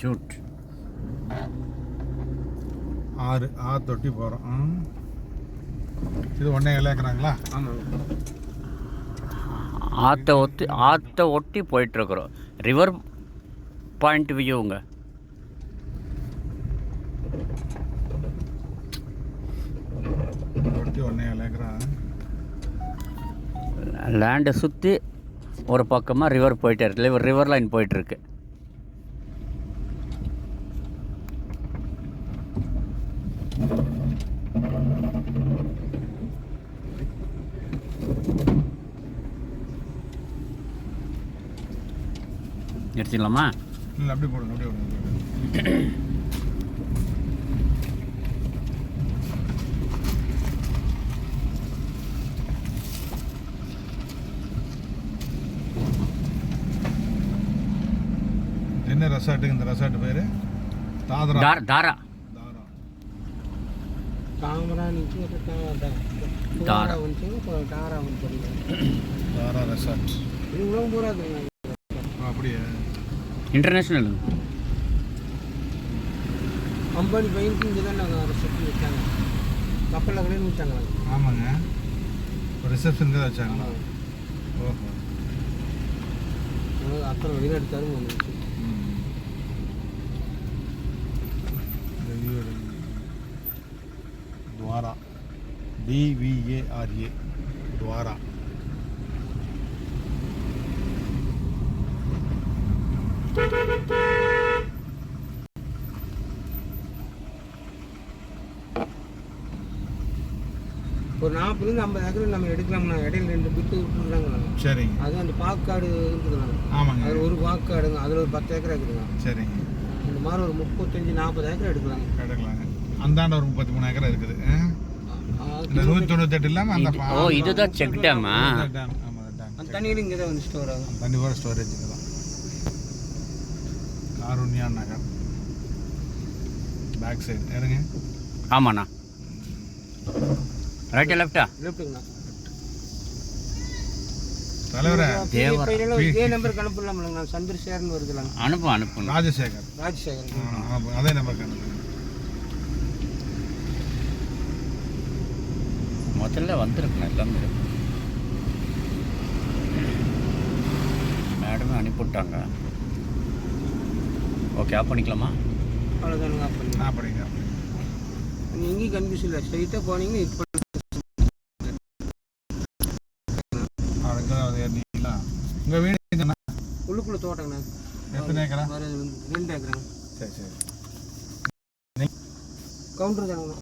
Jude ஆறு தொட்டி போகிறோம். இது ஒன்றே ஏக்கராங்களா? ஆமாங்க. ஆற்றை ஒட்டி போயிட்டுருக்குறோம். River point வியூங்க. தொட்டி 1.7 ஏக்கரா. லேண்டை சுற்றி ஒரு பக்கமாக ரிவர் போயிட்டே இருக்கு. ரிவர் லைன் போயிட்டுருக்கு. எடுத்துக்கலாமா? இல்லை, அப்படி போடுங்க, அப்படியே விடுங்க. என்ன ரெசார்ட்டுங்க? இந்த ரெசார்ட் பேர் தாரா. தாரா தாமரா నుంచి தாரா வந்து தாரா வந்து தாரா ரெசார்ட். இது உலகம் பூரா இருக்குங்க. அப்படியே இன்டர்நேஷ்னல் கம்பெனி பையனுக்கு இங்கே தான் நாங்கள் ரெசப்ஷன் வச்சாங்க. கப்பலில் கடையில் வச்சாங்க. ஆமாங்க, ரிசப்ஷனுக்கு தான் வச்சாங்களா? ஓஹோ. அத்தனை வெளிநாட்டுக்காரும் வந்துச்சு. துவாரா, DVARA, துவாரா. ஒரு 40-50 ஏக்கர் நம்ம எடுக்கலாம்ண்ணா. இடையில 2 பிட்டு விட்டுருந்தாங்க. சரிங்க. அது அந்த பாக்காடு இருக்குதுண்ணா. ஆமாங்க, அதில் ஒரு பாக்காடுங்க. அதில் ஒரு 10 ஏக்கர் இருக்குதுங்க. சரிங்க. இந்த மாதிரி ஒரு 35-40 ஏக்கர் எடுக்கலாங்க. அந்தாண்ட ஒரு 33 ஏக்கர் இருக்குது. இந்த 198 இல்லாமல் அந்த இதுதான் செக் டேமா? அந்த தண்ணியில் இங்கே தான் வந்து ஸ்டோர் ஆகும். தண்ணி போகிற ஸ்டோரேஜ் தான். காருண்யா நகர் பேக் சைடு ஏறுங்க. ஆமாண்ணா. ரைட்டா லெஃப்டா? லெஃப்ட்டுங்கண்ணா. தலைவரே, இதே நம்பருக்கு அனுப்பலாம்லங்கண்ணா. சந்திரசேகர்னு வருதுலாங்க. அனுப்பு. ராஜசேகர். அதே நம்பருக்கு அனுப்புங்க. முதல்ல வந்துருக்குண்ணா, எல்லாமே இருக்கு. மேடமே அனுப்பிவிட்டாங்க. ஓகே, ஆஃப் பண்ணிக்கலாமா? அவ்வளோதானுங்க, ஆஃப் பண்ணி. அப்படிங்க. நீங்கள் எங்கேயும் கன்ஃபியூஸ் இல்லை. ஸ்ட்ரைட்டாக போனீங்கன்னா இப்போ உங்கள் வீடு எங்கண்ணா? உள்ளுக்குள்ளே தோட்டங்கண்ணா. எத்தனை ஏக்கரா? 2 ஏக்கராங்க. சரி. கவுண்டர் தானுங்கண்ணா.